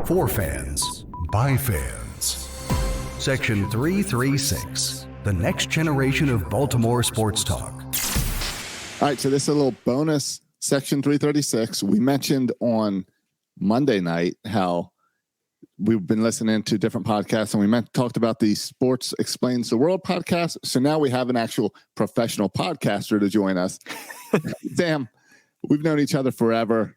For fans, by fans. Section 336, the next generation of Baltimore sports talk. All right, so this is a little bonus Section 336. We mentioned on Monday night how we've been listening to different podcasts, and we talked about the Sports Explains the World podcast. So now we have an actual professional podcaster to join us. Sam, we've known each other forever.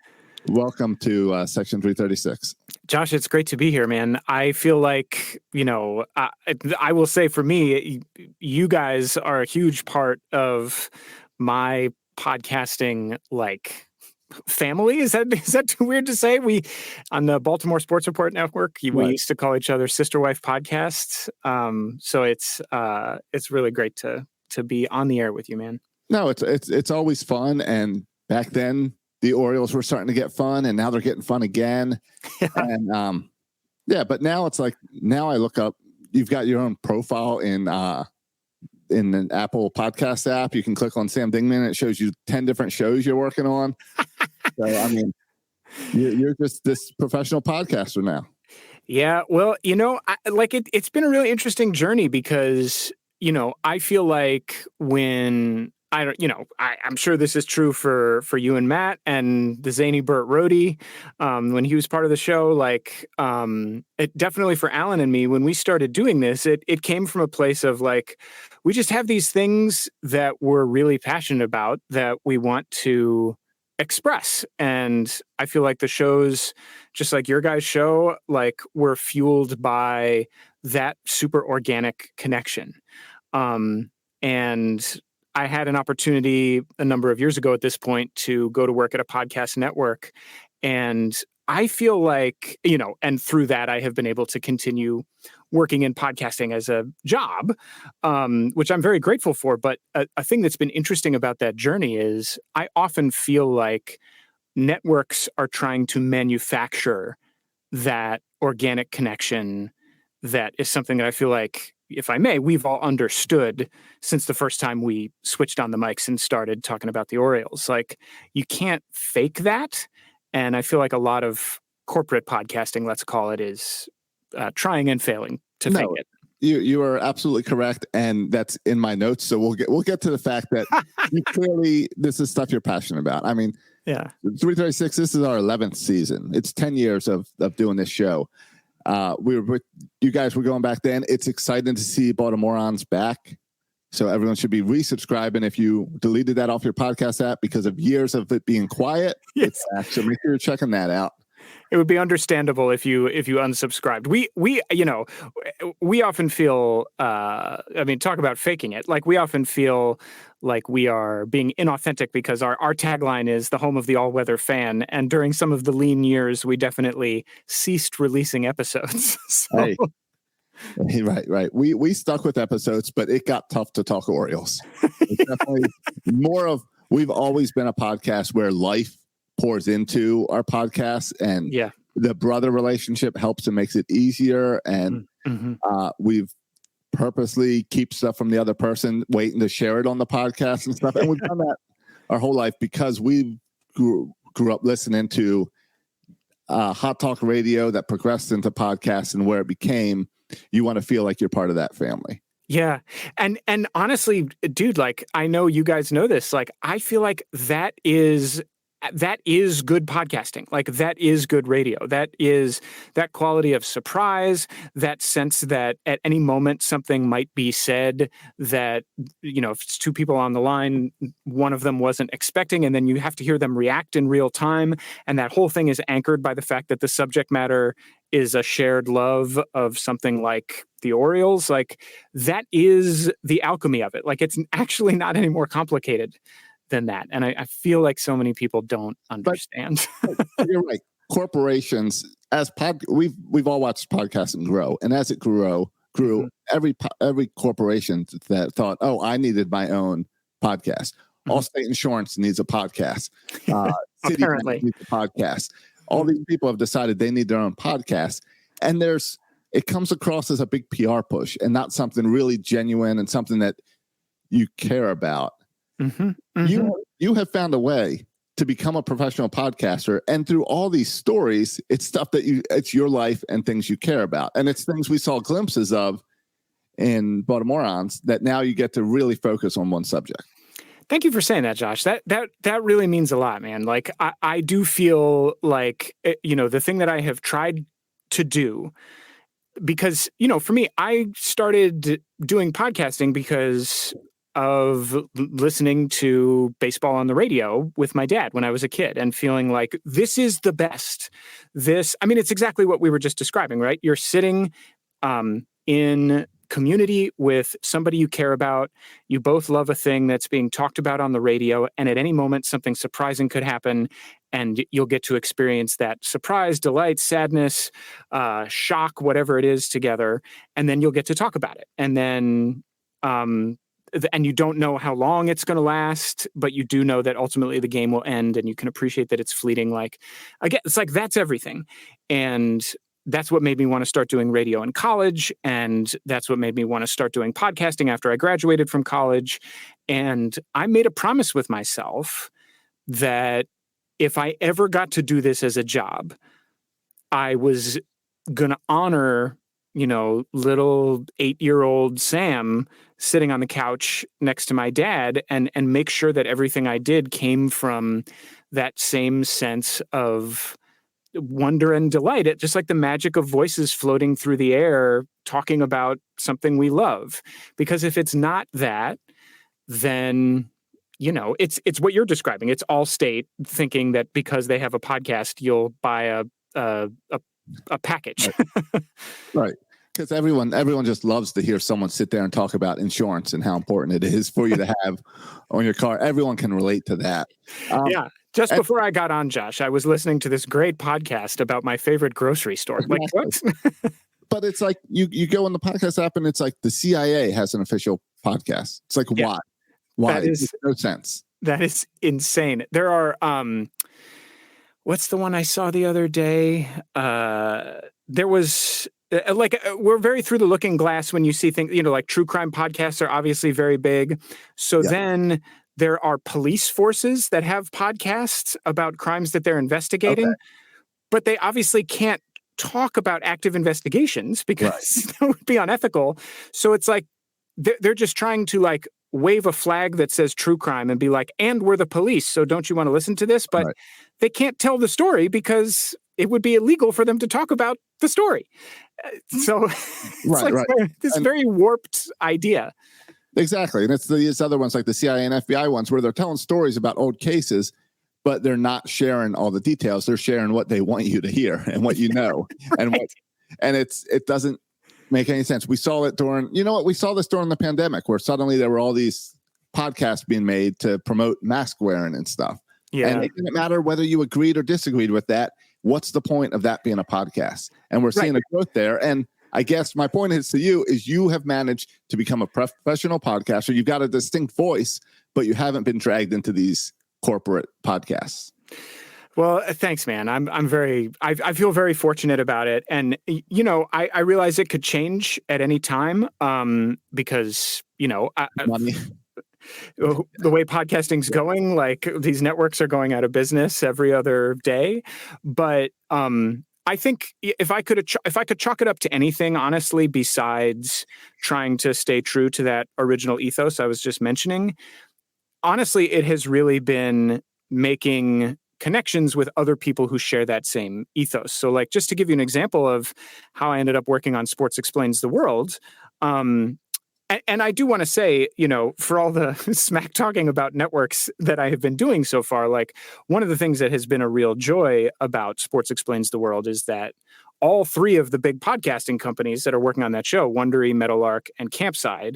Welcome to Section 336. Josh, it's great to be here, man. I feel like, I will say for me, you guys are a huge part of my podcasting, family. Is that too weird to say? We, on the Baltimore Sports Report Network, we used to call each other sister wife podcasts. So it's really great to be on the air with you, man. No, it's always fun. And back then, the Orioles were starting to get fun, and now they're getting fun again. Yeah. And but now it's like, now I look up, you've got your own profile in an Apple podcast app. You can click on Sam Dingman, and it shows you 10 different shows you're working on. So, I mean, you're just this professional podcaster now. Yeah. Well, it's been a really interesting journey because, I feel like when I'm sure this is true for you and Matt and the zany Burt Rohde, when he was part of the show, it definitely for Alan and me, when we started doing this, it came from a place of we just have these things that we're really passionate about that we want to express. And I feel like the shows, just like your guys' show, were fueled by that super organic connection. And I had an opportunity a number of years ago at this point to go to work at a podcast network. And I feel like, and through that, I have been able to continue working in podcasting as a job, which I'm very grateful for. But a thing that's been interesting about that journey is I often feel like networks are trying to manufacture that organic connection that is something that I feel like, if I may, we've all understood since the first time we switched on the mics and started talking about the Orioles. You can't fake that. And I feel like a lot of corporate podcasting, let's call it, is trying and failing to fake it. You are absolutely correct. And that's in my notes. So we'll get to the fact that you clearly, this is stuff you're passionate about. I mean, yeah, 336, this is our 11th season. It's 10 years of doing this show. You guys were going back then. It's exciting to see Baltimoreans back. So everyone should be resubscribing if you deleted that off your podcast app because of years of it being quiet. Yes. It's back. So make sure you're checking that out. It would be understandable if you unsubscribed. We often feel, talk about faking it. We often feel like we are being inauthentic because our tagline is the home of the all-weather fan. And during some of the lean years, we definitely ceased releasing episodes. So. Hey, right. We stuck with episodes, but it got tough to talk Orioles. It's definitely we've always been a podcast where life pours into our podcast, and the brother relationship helps and makes it easier. And we've purposely keep stuff from the other person, waiting to share it on the podcast and stuff. And we've done that our whole life because we grew up listening to hot talk radio that progressed into podcasts, and where it became, you want to feel like you're part of that family. Yeah. And honestly, dude, I know you guys know this. I feel like that is good podcasting. That is good radio. That is that quality of surprise, that sense that at any moment something might be said that, if it's two people on the line, one of them wasn't expecting, and then you have to hear them react in real time. And that whole thing is anchored by the fact that the subject matter is a shared love of something like the Orioles. That is the alchemy of it. It's actually not any more complicated than that. And I feel like so many people don't understand. But you're right. Corporations, we've all watched podcasting grow, and as it grew, every corporation that thought, oh, I needed my own podcast. Allstate Insurance needs a podcast. City needs a podcast. All these people have decided they need their own podcast, and it comes across as a big PR push and not something really genuine and something that you care about. You have found a way to become a professional podcaster. And through all these stories, it's stuff that it's your life and things you care about. And it's things we saw glimpses of in Baltimoreans that now you get to really focus on one subject. Thank you for saying that, Josh. That really means a lot, man. Like, I do feel like, the thing that I have tried to do, because, for me, I started doing podcasting because of listening to baseball on the radio with my dad when I was a kid and feeling like this is the best. It's exactly what we were just describing, right? You're sitting in community with somebody you care about. You both love a thing that's being talked about on the radio, and at any moment something surprising could happen, and you'll get to experience that surprise, delight, sadness, shock, whatever it is together, and then you'll get to talk about it. And then and you don't know how long it's going to last, but you do know that ultimately the game will end, and you can appreciate that it's fleeting. Like, again, it's like, that's everything. And that's what made me want to start doing radio in college. And that's what made me want to start doing podcasting after I graduated from college. And I made a promise with myself that if I ever got to do this as a job, I was going to honor, little 8-year-old Sam sitting on the couch next to my dad and make sure that everything I did came from that same sense of wonder and delight. It just like the magic of voices floating through the air, talking about something we love. Because if it's not that, then, it's what you're describing. It's Allstate thinking that because they have a podcast, you'll buy a package. Right. Because everyone just loves to hear someone sit there and talk about insurance and how important it is for you to have on your car. Everyone can relate to that. Yeah. Just before I got on, Josh, I was listening to this great podcast about my favorite grocery store. Exactly. Like, what? But it's like you go on the podcast app and it's like the CIA has an official podcast. It's like, why? Why? It makes no sense. That is insane. There are, what's the one I saw the other day? There was... we're very through the looking glass when you see things, like true crime podcasts are obviously very big. So then there are police forces that have podcasts about crimes that they're investigating, but they obviously can't talk about active investigations because that would be unethical. So it's like, they're just trying to like wave a flag that says true crime and be like, and we're the police, so don't you want to listen to this? But they can't tell the story because it would be illegal for them to talk about the story. So it's this very warped idea. Exactly. And it's these other ones like the CIA and FBI ones where they're telling stories about old cases, but they're not sharing all the details. They're sharing what they want you to hear and what you know. And it doesn't make any sense. We saw it we saw this during the pandemic where suddenly there were all these podcasts being made to promote mask wearing and stuff. Yeah. And it didn't matter whether you agreed or disagreed with that. What's the point of that being a podcast? And we're seeing a growth there. And I guess my point is to you is you have managed to become a professional podcaster. You've got a distinct voice, but you haven't been dragged into these corporate podcasts. Well, thanks, man. I feel very fortunate about it. And, I realize it could change at any time because, money. The way podcasting's going, like these networks are going out of business every other day. But I think if I could chalk it up to anything, honestly, besides trying to stay true to that original ethos I was just mentioning, honestly, it has really been making connections with other people who share that same ethos. So like, just to give you an example of how I ended up working on Sports Explains the World, and I do want to say, for all the smack talking about networks that I have been doing so far, like one of the things that has been a real joy about Sports Explains the World is that all three of the big podcasting companies that are working on that show, Wondery, Meadowlark, and Campside,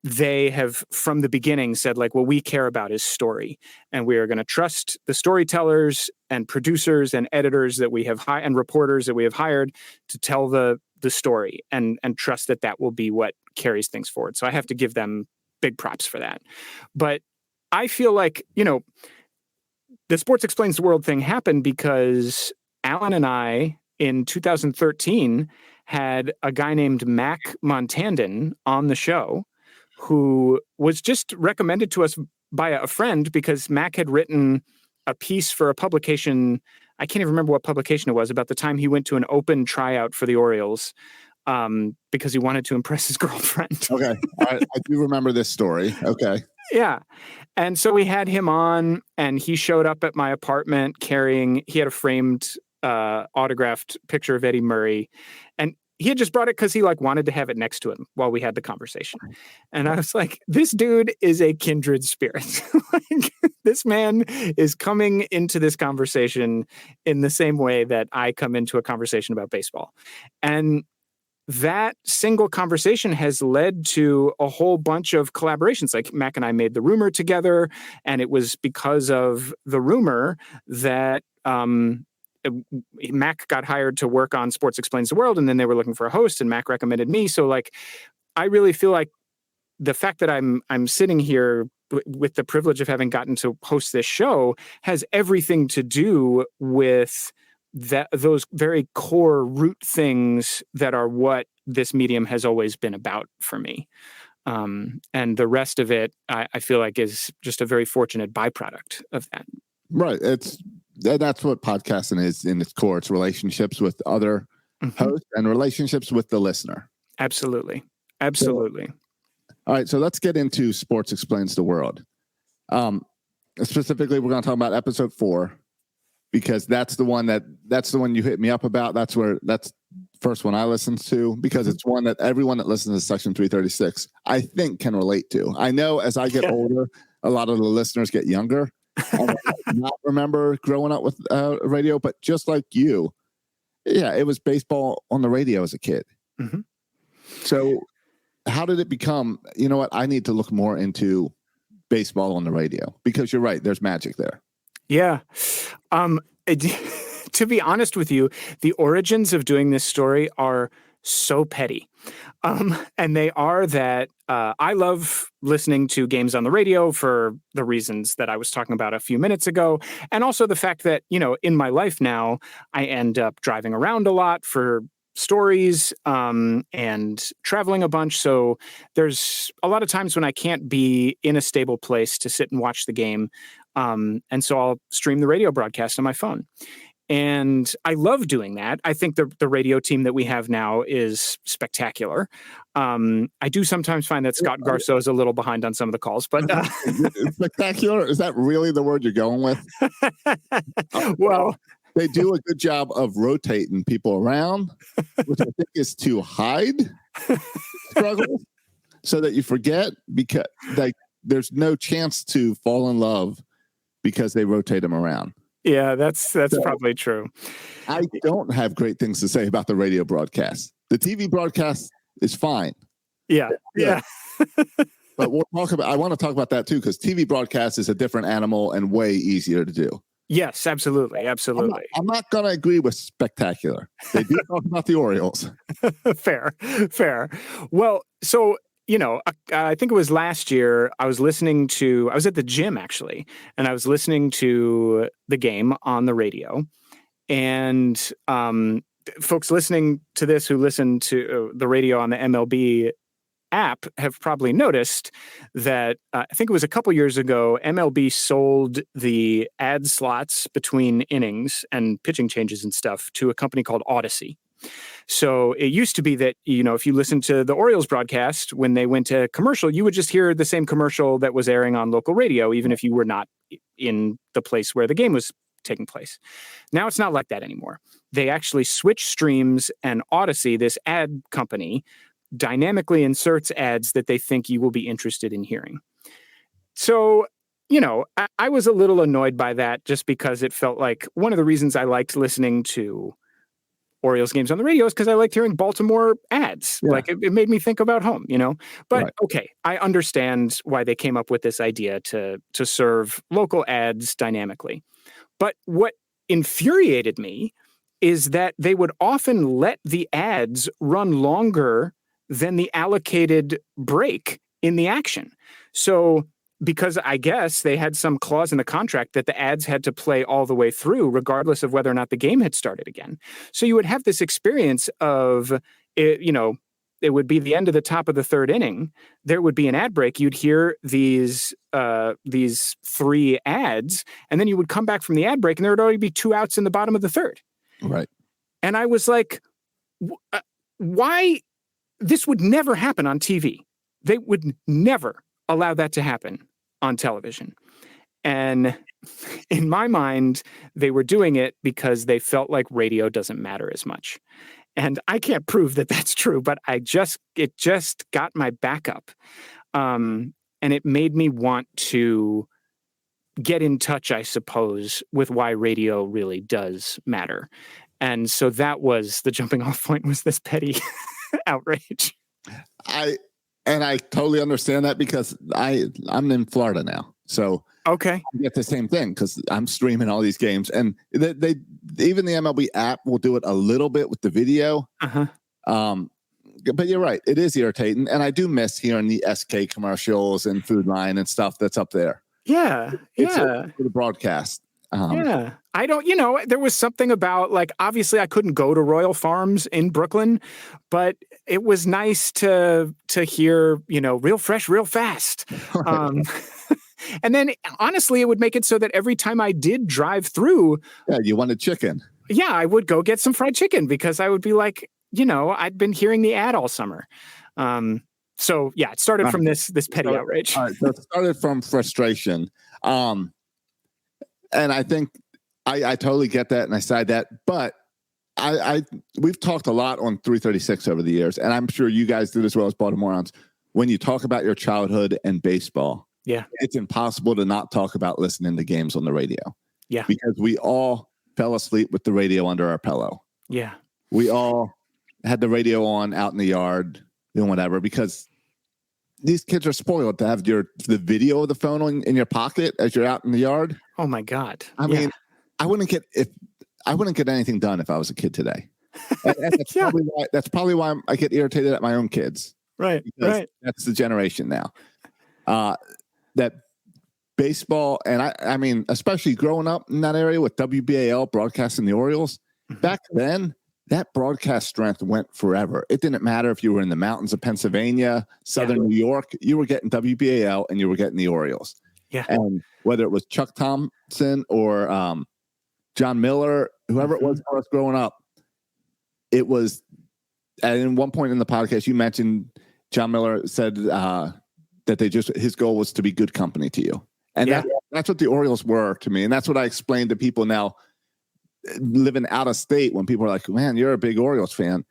they have from the beginning said like, what we care about is story. And we are going to trust the storytellers and producers and editors that we have and reporters that we have hired to tell the story and trust that will be what carries things forward. So I have to give them big props for that. But I feel like, the Sports Explains the World thing happened because Alan and I in 2013 had a guy named Mac Montandon on the show who was just recommended to us by a friend because Mac had written a piece for a publication. I can't even remember what publication it was, about the time he went to an open tryout for the Orioles because he wanted to impress his girlfriend. Okay. I do remember this story. Okay. Yeah. And so we had him on, and he showed up at my apartment he had a framed autographed picture of Eddie Murray. And he had just brought it because he wanted to have it next to him while we had the conversation. And I was like, this dude is a kindred spirit. This man is coming into this conversation in the same way that I come into a conversation about baseball. And that single conversation has led to a whole bunch of collaborations. Like Mac and I made The Rumor together, and it was because of The Rumor that Mac got hired to work on Sports Explains the World, and then they were looking for a host, and Mac recommended me. So I really feel like the fact that I'm sitting here with the privilege of having gotten to host this show has everything to do with those very core root things that are what this medium has always been about for me. And the rest of it, I feel like, is just a very fortunate byproduct of that. Right. That's what podcasting is in its core. It's relationships with other hosts and relationships with the listener. Absolutely. All right. So let's get into Sports Explains the World. Specifically, we're going to talk about episode 4. Because that's the one you hit me up about. That's the first one I listened to, because it's one that everyone that listens to Section 336, I think, can relate to. I know as I get older, a lot of the listeners get younger. I not remember growing up with radio, but just like you, yeah, it was baseball on the radio as a kid. Mm-hmm. So how did it become, you know what, I need to look more into baseball on the radio? Because you're right, there's magic there. Yeah. To be honest with you, the origins of doing this story are so petty. And they are that I love listening to games on the radio for the reasons that I was talking about a few minutes ago. And also the fact that, in my life now, I end up driving around a lot for stories and traveling a bunch. So there's a lot of times when I can't be in a stable place to sit and watch the game. And so I'll stream the radio broadcast on my phone. And I love doing that. I think the radio team that we have now is spectacular. I do sometimes find that Scott Garceau is a little behind on some of the calls, but spectacular. Is that really the word you're going with? Well, they do a good job of rotating people around, which I think is to hide struggles so that you forget, because there's no chance to fall in love because they rotate them around. Yeah, that's probably true. I don't have great things to say about the radio broadcast. The TV broadcast is fine. Yeah. But I want to talk about that too, because TV broadcast is a different animal and way easier to do. Yes, absolutely. I'm not going to agree with spectacular. They do talk about the Orioles. Fair. Well, so I think it was last year, I was at the gym actually, and I was listening to the game on the radio. And folks listening to this who listen to the radio on the MLB app have probably noticed that I think it was a couple years ago, MLB sold the ad slots between innings and pitching changes and stuff to a company called Odyssey. So it used to be that, if you listened to the Orioles broadcast, when they went to commercial, you would just hear the same commercial that was airing on local radio, even if you were not in the place where the game was taking place. Now it's not like that anymore. They actually switch streams, and Odyssey, this ad company, dynamically inserts ads that they think you will be interested in hearing. So, I was a little annoyed by that, just because it felt like one of the reasons I liked listening to Orioles games on the radio is because I liked hearing Baltimore ads. Yeah. Like it made me think about home, But right. Okay, I understand why they came up with this idea to serve local ads dynamically. But what infuriated me is that they would often let the ads run longer than the allocated break in the action. So because I guess they had some clause in the contract that the ads had to play all the way through, regardless of whether or not the game had started again. So you would have this experience of, it would be the end of the top of the third inning. There would be an ad break. You'd hear these 3 ads, and then you would come back from the ad break, and there would already be 2 outs in the bottom of the third. Right. And I was like, why? This would never happen on TV. They would never allow that to happen on television. And in my mind, they were doing it because they felt like radio doesn't matter as much. And I can't prove that that's true, but it just got my back up. And it made me want to get in touch, I suppose, with why radio really does matter. And so that was the jumping off point, was this petty outrage. I totally understand that because I'm in Florida now. So okay, I get the same thing because I'm streaming all these games, and they even the MLB app will do it a little bit with the video. But you're right, it is irritating, and I do miss hearing the SK commercials and Food Line and stuff that's up there. Yeah, for the broadcast. Yeah, I don't. There was something about, like, obviously I couldn't go to Royal Farms in Brooklyn, but it was nice to hear, real fresh, real fast. And then, honestly, it would make it so that every time I did drive through, you wanted chicken. Yeah, I would go get some fried chicken because I would be like, I'd been hearing the ad all summer. So yeah, it started from this petty outrage. All right, so it started from frustration. And I think I totally get that, and I side that. But we've talked a lot on 336 over the years, and I'm sure you guys did as well as Baltimoreans. When you talk about your childhood and baseball, it's impossible to not talk about listening to games on the radio. Yeah, because we all fell asleep with the radio under our pillow. Yeah, we all had the radio on out in the yard doing whatever, because these kids are spoiled to have the video of the phone in your pocket as you're out in the yard. Oh my God! I mean, I wouldn't get anything done if I was a kid today. And that's probably why I get irritated at my own kids. Right. That's the generation now. That baseball, and I mean, especially growing up in that area with WBAL broadcasting the Orioles, back then, that broadcast strength went forever. It didn't matter if you were in the mountains of Pennsylvania, Southern New York, you were getting WBAL and you were getting the Orioles. Yeah. And whether it was Chuck Thompson or Jon Miller, whoever it was for us growing up, it was, and in one point in the podcast, you mentioned Jon Miller said that his goal was to be good company to you. And that's what the Orioles were to me. And that's what I explained to people now living out of state, when people are like, man, you're a big Orioles fan.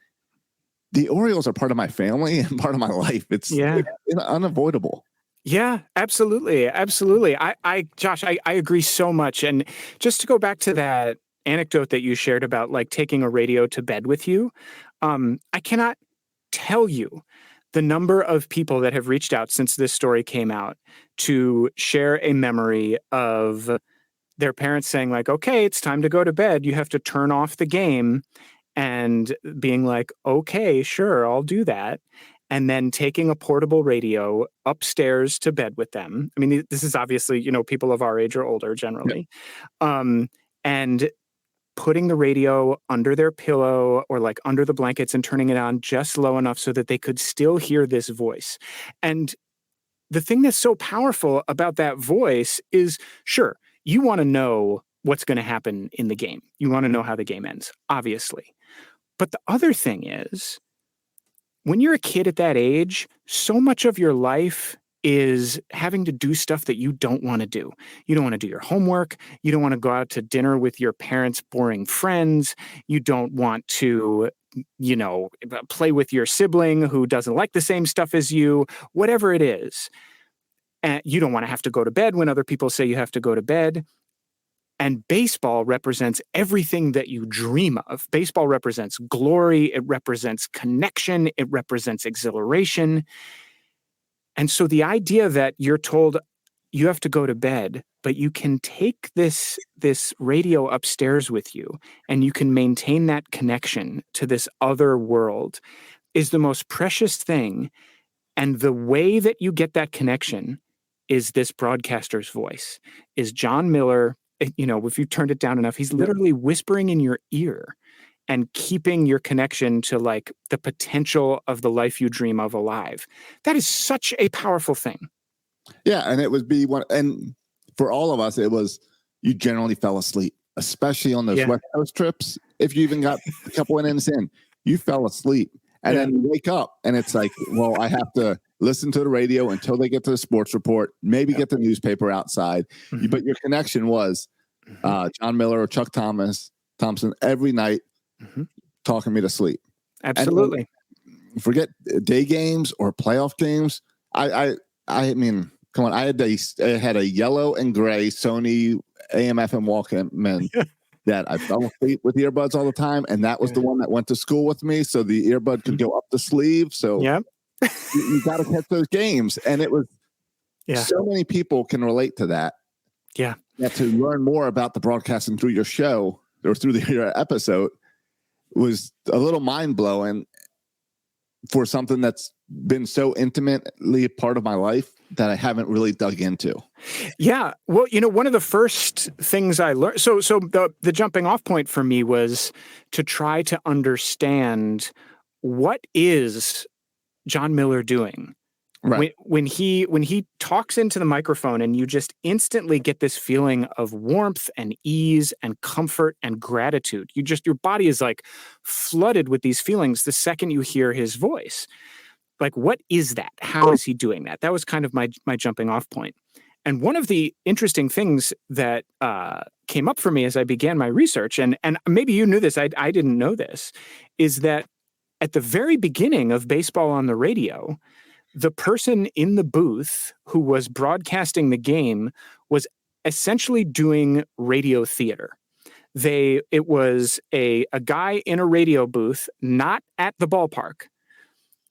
The Orioles are part of my family and part of my life. It's unavoidable. Yeah, absolutely. Absolutely. Josh, I agree so much. And just to go back to that anecdote that you shared about, like, taking a radio to bed with you, I cannot tell you the number of people that have reached out since this story came out to share a memory of their parents saying, like, okay, it's time to go to bed. You have to turn off the game, and being like, okay, sure, I'll do that. And then taking a portable radio upstairs to bed with them. I mean, this is obviously, people of our age or older generally. Yeah. And putting the radio under their pillow or like under the blankets and turning it on just low enough so that they could still hear this voice. And the thing that's so powerful about that voice is, sure, you want to know what's going to happen in the game. You want to know how the game ends, obviously. But the other thing is, when you're a kid at that age, so much of your life is having to do stuff that you don't want to do. You don't want to do your homework. You don't want to go out to dinner with your parents' boring friends. You don't want to, play with your sibling who doesn't like the same stuff as you, whatever it is. And you don't want to have to go to bed when other people say you have to go to bed. And baseball represents everything that you dream of. Baseball represents glory. It represents connection. It represents exhilaration. And so the idea that you're told you have to go to bed, but you can take this radio upstairs with you and you can maintain that connection to this other world is the most precious thing. And the way that you get that connection is this broadcaster's voice, is Jon Miller. If you turned it down enough, he's literally whispering in your ear and keeping your connection to like the potential of the life you dream of alive. That is such a powerful thing. Yeah. And it would be one, and for all of us, it was, you generally fell asleep, especially on those West Coast trips. If you even got a couple innings in, you fell asleep. And then you wake up and it's like, well, I have to listen to the radio until they get to the sports report, maybe get the newspaper outside. But your connection was Jon Miller or Chuck Thompson every night talking me to sleep. Absolutely. And forget day games or playoff games. I mean, come on. I had a yellow and gray Sony AM/FM Walkman that I fell asleep with earbuds all the time, and that was the one that went to school with me, so the earbud could go up the sleeve. So you got to catch those games, and it was so many people can relate to that. Yeah, to learn more about the broadcasting through your show or through your episode was a little mind blowing for something that's been so intimately a part of my life that I haven't really dug into. Yeah. Well, one of the first things I learned, so the jumping off point for me was to try to understand what is Jon Miller doing? Right. When he talks into the microphone and you just instantly get this feeling of warmth and ease and comfort and gratitude. Your body is like flooded with these feelings the second you hear his voice. Like, what is that? How is he doing that? That was kind of my jumping off point. And one of the interesting things that came up for me as I began my research, and maybe you knew this, I didn't know this, is that at the very beginning of baseball on the radio, the person in the booth who was broadcasting the game was essentially doing radio theater. It was a guy in a radio booth, not at the ballpark.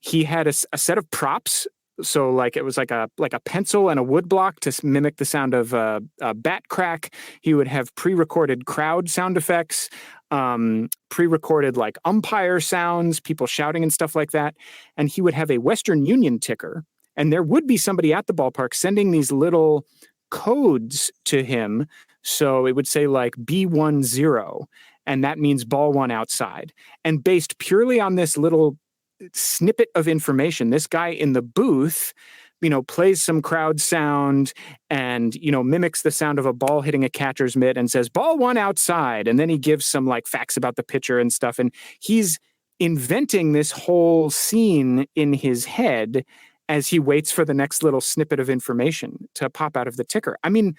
He had a set of props. So like it was like a pencil and a wood block to mimic the sound of a bat crack. He would have pre-recorded crowd sound effects, pre-recorded like umpire sounds, people shouting and stuff like that. And he would have a Western Union ticker. And there would be somebody at the ballpark sending these little codes to him. So it would say like B10, and that means ball one outside. And based purely on this little snippet of information, this guy in the booth, plays some crowd sound and, mimics the sound of a ball hitting a catcher's mitt and says ball one outside. And then he gives some like facts about the pitcher and stuff. And he's inventing this whole scene in his head as he waits for the next little snippet of information to pop out of the ticker. I mean,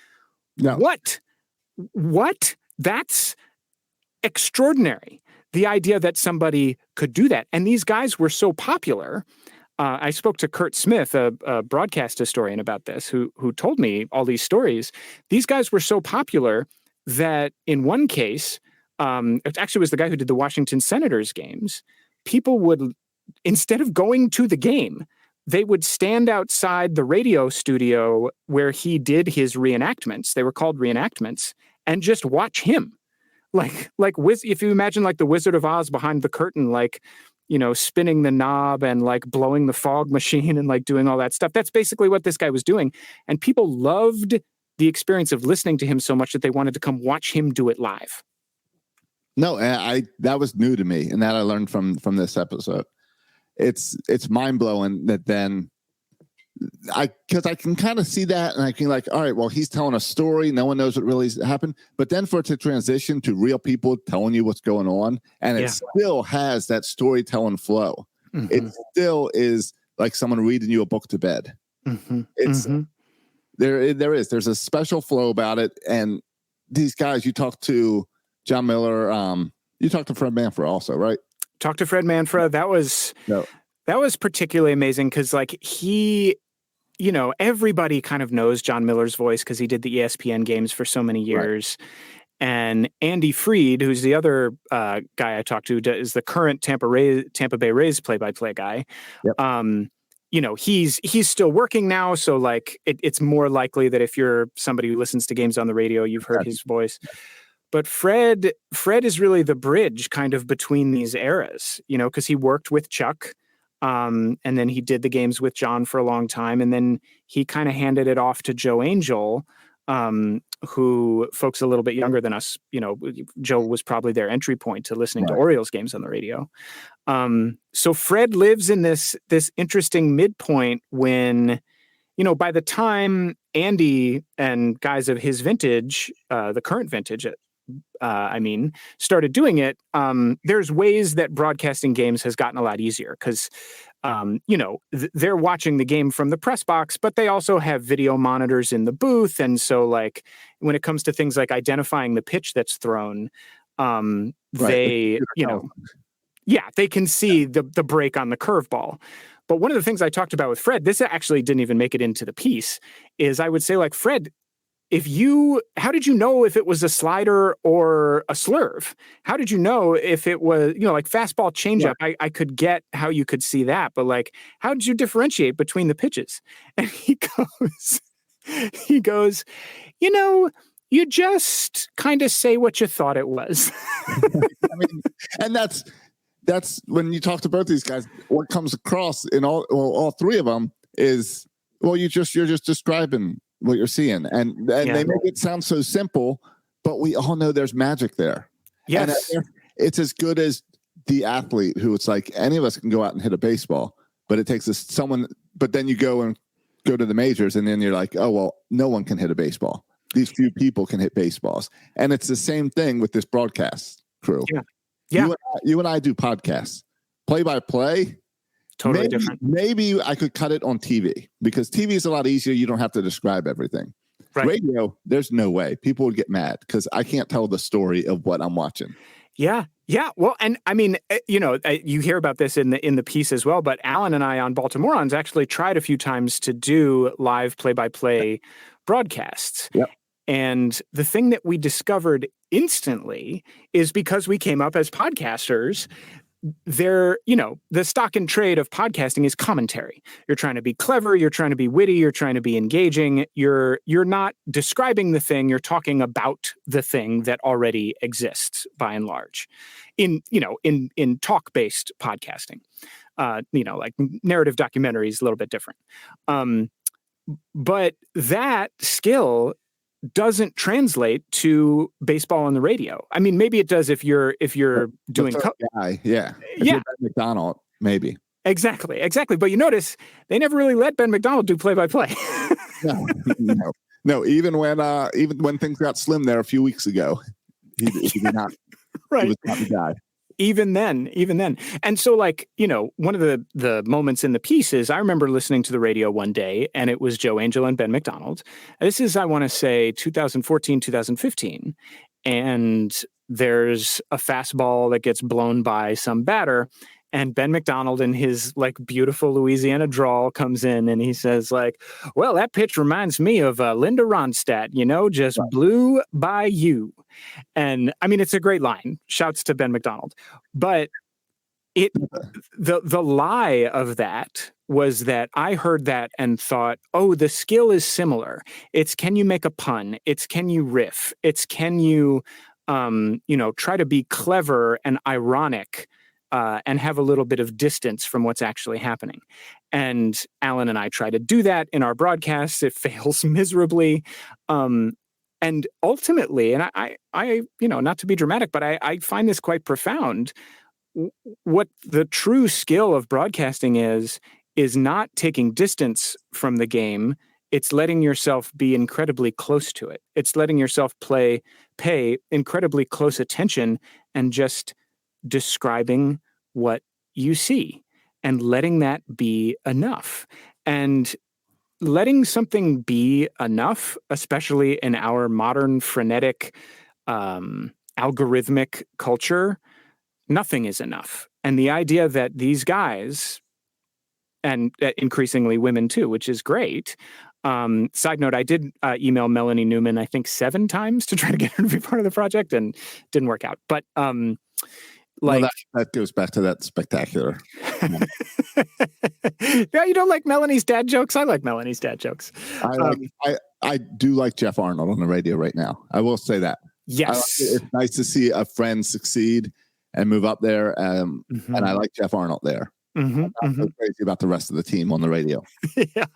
what? That's extraordinary. The idea that somebody could do that. And these guys were so popular. I spoke to Kurt Smith, a broadcast historian, about this, who told me all these stories. These guys were so popular that in one case, it actually was the guy who did the Washington Senators games, people would, instead of going to the game, they would stand outside the radio studio where he did his reenactments. They were called reenactments, and just watch him. Like if you imagine like the Wizard of Oz behind the curtain, like, spinning the knob and like blowing the fog machine and like doing all that stuff. That's basically what this guy was doing. And people loved the experience of listening to him so much that they wanted to come watch him do it live. No, that was new to me, and that I learned from this episode. It's mind blowing that then because I can kind of see that, and I can like, all right, well, he's telling a story. No one knows what really happened. But then for it to transition to real people telling you what's going on, and it still has that storytelling flow. Mm-hmm. It still is like someone reading you a book to bed. Mm-hmm. There's a special flow about it. And these guys, you talk to Jon Miller, you talked to Fred Manfra also, right? Talked to Fred Manfra. That was particularly amazing because like he, everybody kind of knows Jon Miller's voice because he did the ESPN games for so many years. Right. And Andy Freed, who's the other guy I talked to, is the current Tampa Bay Rays play-by-play guy. Yep. He's still working now, so like it's more likely that if you're somebody who listens to games on the radio, you've heard his voice. But Fred is really the bridge kind of between these eras, because he worked with Chuck. And then he did the games with Jon for a long time. And then he kind of handed it off to Joe Angel who folks a little bit younger than us, Joe was probably their entry point to listening to Orioles games on the radio. So Fred lives in this interesting midpoint when, by the time Andy and guys of his vintage, the current vintage, started doing it, there's ways that broadcasting games has gotten a lot easier because, they're watching the game from the press box, but they also have video monitors in the booth. And so like when it comes to things like identifying the pitch that's thrown, they can see the break on the curveball. But one of the things I talked about with Fred, this actually didn't even make it into the piece, is I would say like, Fred, how did you know if it was a slider or a slurve? How did you know if it was, like fastball changeup? Yeah. I could get how you could see that, but like, how did you differentiate between the pitches? And he goes, you just kind of say what you thought it was. And that's when you talk to both these guys, what comes across in all three of them is, you're just describing what you're seeing, and they make it sound so simple, but we all know there's magic there. Yes, and it's as good as the athlete who it's like any of us can go out and hit a baseball, but it takes someone. But then you go to the majors, and then you're like, oh well, no one can hit a baseball. These few people can hit baseballs, and it's the same thing with this broadcast crew. Yeah. You and I do podcasts, play by play. Totally different. Maybe I could cut it on TV because TV is a lot easier. You don't have to describe everything. Right. Radio, there's no way. People would get mad because I can't tell the story of what I'm watching. Yeah. Well, and I mean, you hear about this in the piece as well, but Alan and I on Baltimoreans actually tried a few times to do live play-by-play broadcasts. Yep. And the thing that we discovered instantly is because we came up as podcasters, the stock and trade of podcasting is commentary. You're trying to be clever, you're trying to be witty, you're trying to be engaging. You're not describing the thing, you're talking about the thing that already exists by and large. In talk-based podcasting. Like narrative documentary is a little bit different. But that skill doesn't translate to baseball on the radio. I mean, maybe it does if you're doing Ben McDonald, maybe. Exactly. But you notice they never really let Ben McDonald do play-by-play. No. Even when things got slim there a few weeks ago, he did not. Right. He was not the guy. Even then. And so like, one of the moments in the piece is I remember listening to the radio one day and it was Joe Angel and Ben McDonald. This is, I want to say 2014, 2015. And there's a fastball that gets blown by some batter. And Ben McDonald in his like beautiful Louisiana drawl comes in and he says like, well, that pitch reminds me of Linda Ronstadt, just blew by you. And I mean, it's a great line. Shouts to Ben McDonald. But the lie of that was that I heard that and thought, oh, the skill is similar. It's can you make a pun? It's can you riff? It's can you, try to be clever and ironic and have a little bit of distance from what's actually happening. And Alan and I try to do that in our broadcasts. It fails miserably. And ultimately, and I not to be dramatic, but I find this quite profound. What the true skill of broadcasting is not taking distance from the game. It's letting yourself be incredibly close to it. It's letting yourself pay incredibly close attention and just describing what you see and letting that be enough. And letting something be enough, especially in our modern frenetic, algorithmic culture, nothing is enough. And the idea that these guys, and increasingly women too, which is great. Side note, I did email Melanie Newman, I think 7 times to try to get her to be part of the project and didn't work out. But that goes back to that spectacular. Yeah, you don't like Melanie's dad jokes? I like Melanie's dad jokes. I do like Jeff Arnold on the radio right now. I will say that. Yes. It's nice to see a friend succeed and move up there. And I like Jeff Arnold there. Mm-hmm, I'm not so crazy about the rest of the team on the radio. Yeah,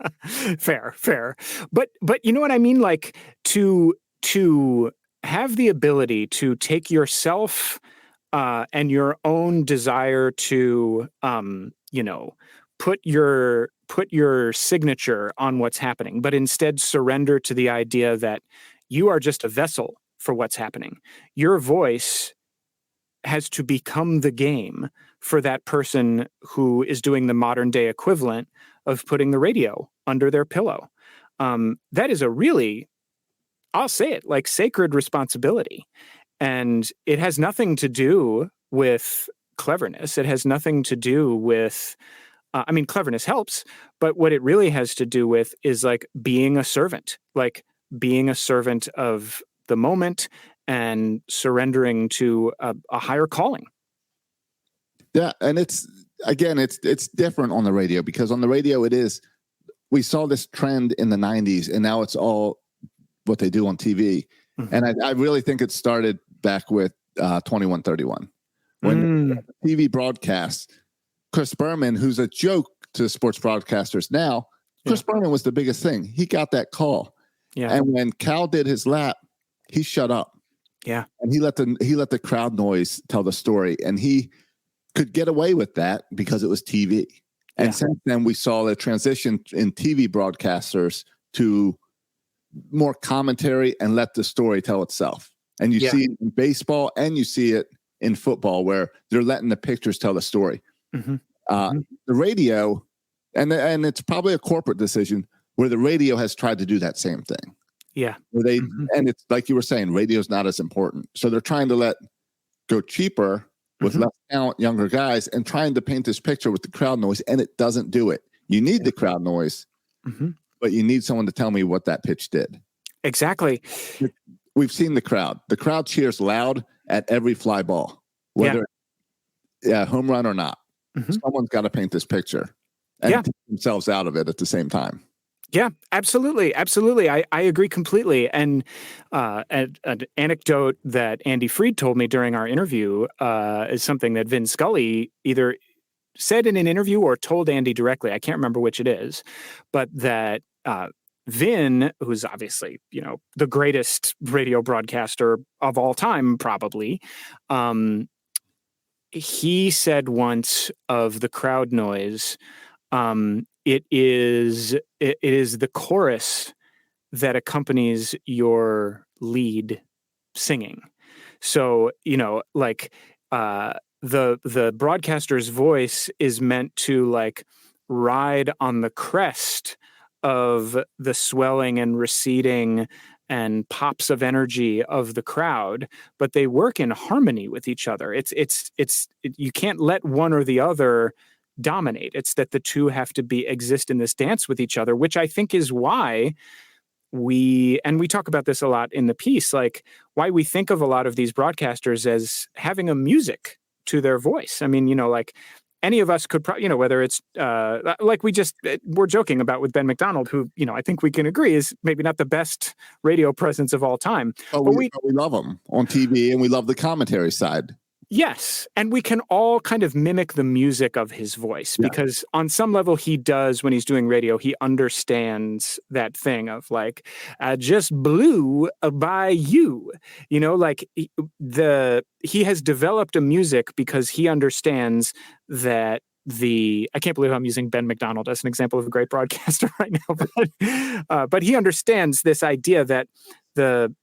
fair. But you know what I mean? Like to have the ability to take yourself and your own desire to put your signature on what's happening, but instead surrender to the idea that you are just a vessel for what's happening. Your voice has to become the game for that person who is doing the modern day equivalent of putting the radio under their pillow. That is a really, I'll say it, like sacred responsibility. And it has nothing to do with cleverness. It has nothing to do with, cleverness helps, but what it really has to do with is like being a servant of the moment and surrendering to a higher calling. Yeah, and it's different on the radio, because on the radio we saw this trend in the 90s, and now it's all what they do on TV. Mm-hmm. And I really think it started back with 2131. When the TV broadcast, Chris Berman, who's a joke to sports broadcasters now, Chris Berman was the biggest thing. He got that call. Yeah. And when Cal did his lap, he shut up. Yeah. And he let the crowd noise tell the story. And he could get away with that because it was TV. And since then, we saw the transition in TV broadcasters to more commentary and let the story tell itself. And you see it in baseball and you see it in football, where they're letting the pictures tell the story. Mm-hmm. The radio, and it's probably a corporate decision, where the radio has tried to do that same thing. Yeah. Where they and it's like you were saying, radio's not as important. So they're trying to go cheaper with less talent, younger guys, and trying to paint this picture with the crowd noise, and it doesn't do it. You need the crowd noise, but you need someone to tell me what that pitch did. Exactly. We've seen the crowd. The crowd cheers loud at every fly ball, whether home run or not. Someone's got to paint this picture and take themselves out of it at the same time. Yeah, absolutely. I agree completely. And an anecdote that Andy Freed told me during our interview is something that Vin Scully either said in an interview or told Andy directly. I can't remember which it is, but that Vin, who's obviously, the greatest radio broadcaster of all time, probably, he said once of the crowd noise, it is the chorus that accompanies your lead singing. So, the broadcaster's voice is meant to ride on the crest of the swelling and receding and pops of energy of the crowd, but they work in harmony with each other. You can't let one or the other dominate. It's that the two have to exist in this dance with each other, which I think is why we talk about this a lot in the piece, why we think of a lot of these broadcasters as having a music to their voice. I mean, any of us could probably, whether it's we're joking about with Ben McDonald, who, I think we can agree is maybe not the best radio presence of all time. But we love him on TV, and we love the commentary side. Yes. And we can all kind of mimic the music of his voice, because on some level he does, when he's doing radio, he understands that thing of I just blew by you, he has developed a music because he understands that I can't believe I'm using Ben McDonald as an example of a great broadcaster right now, but he understands this idea that the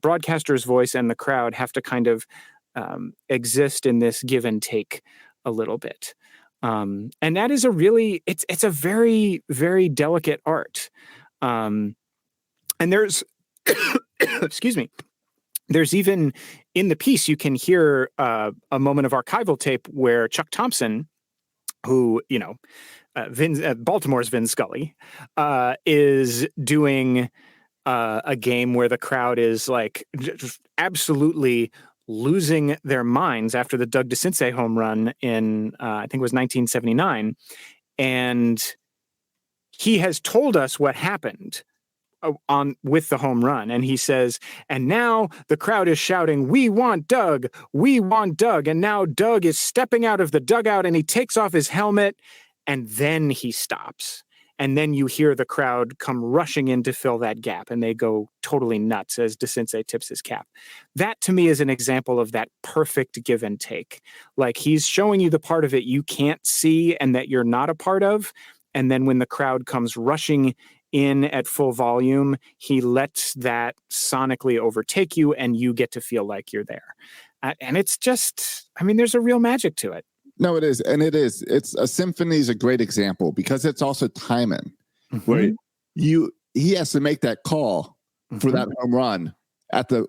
broadcaster's voice and the crowd have to kind of exist in this give and take a little bit. And that is it's a very, very delicate art. And there's, excuse me, there's even in the piece, you can hear a moment of archival tape where Chuck Thompson, who, Baltimore's Vin Scully, is doing a game where the crowd is just absolutely losing their minds after the Doug DeCinces home run in, I think it was 1979. And he has told us what happened on with the home run, and he says, and now the crowd is shouting, "We want Doug! We want Doug!" And now Doug is stepping out of the dugout, and he takes off his helmet, and then he stops. And then you hear the crowd come rushing in to fill that gap, and they go totally nuts as DeCinces tips his cap. That, to me, is an example of that perfect give and take. Like, he's showing you the part of it you can't see and that you're not a part of. And then when the crowd comes rushing in at full volume, he lets that sonically overtake you, and you get to feel like you're there. And it's just, I mean, there's a real magic to it. No, it is. And it is. It's a symphony is a great example because it's also timing where he has to make that call for that home run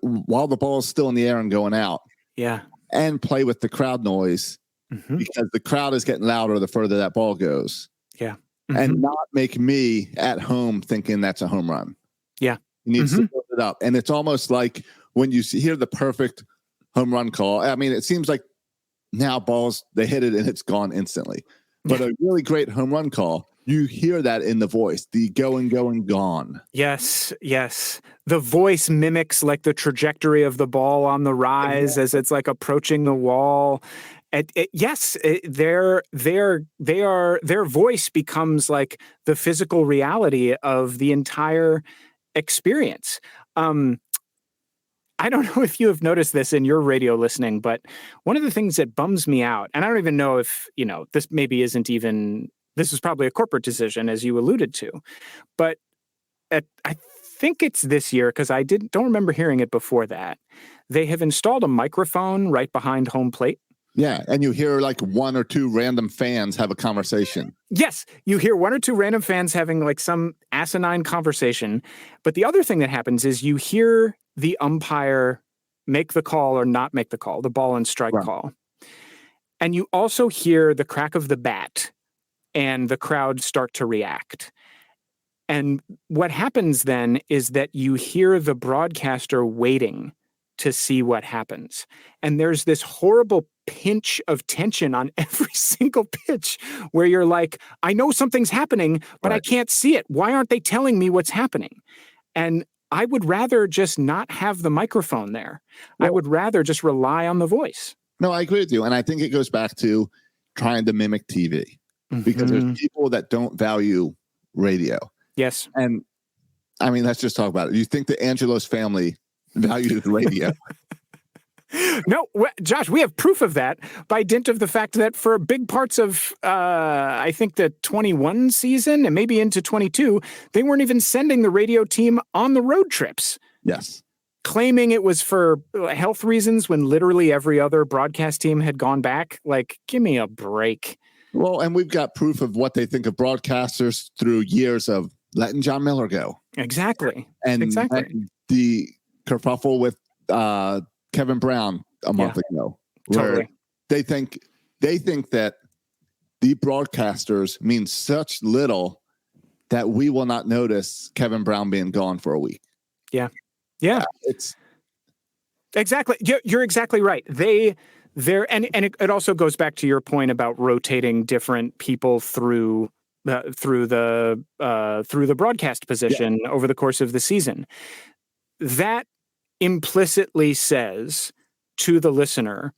while the ball is still in the air and going out. Yeah. And play with the crowd noise because the crowd is getting louder the further that ball goes. Yeah. And not make me at home thinking that's a home run. Yeah. He needs to build it up. And it's almost like when you hear the perfect home run call, I mean, it seems like now balls, they hit it and it's gone instantly. But a really great home run call, you hear that in the voice, the going, gone. Yes, yes. The voice mimics like the trajectory of the ball on the rise as it's like approaching the wall. Their voice becomes like the physical reality of the entire experience. I don't know if you have noticed this in your radio listening, but one of the things that bums me out, and I don't even know if, this maybe isn't even, this is probably a corporate decision, as you alluded to, but I think it's this year, because I don't remember hearing it before that. They have installed a microphone right behind home plate. Yeah, and you hear like one or two random fans have a conversation. Yes, you hear one or two random fans having like some asinine conversation. But the other thing that happens is you hear the umpire make the call or not make the call, the ball and strike call. And you also hear the crack of the bat and the crowd start to react. And what happens then is that you hear the broadcaster waiting to see what happens. And there's this horrible pinch of tension on every single pitch where you're like, I know something's happening, but I can't see it. Why aren't they telling me what's happening? And I would rather just not have the microphone there. Well, I would rather just rely on the voice. No, I agree with you. And I think it goes back to trying to mimic TV because there's people that don't value radio. Yes. And I mean, let's just talk about it. You think the Angelos family valued radio? No, Josh, we have proof of that by dint of the fact that for big parts of, I think, the 21 season and maybe into 22, they weren't even sending the radio team on the road trips. Yes. Claiming it was for health reasons when literally every other broadcast team had gone back. Like, give me a break. Well, and we've got proof of what they think of broadcasters through years of letting Jon Miller go. Exactly. And the kerfuffle with Kevin Brown a month ago. Totally. They think that the broadcasters mean such little that we will not notice Kevin Brown being gone for a week. Yeah. Yeah. It's exactly. You're exactly right. And it also goes back to your point about rotating different people through the broadcast position over the course of the season. That implicitly says to the listener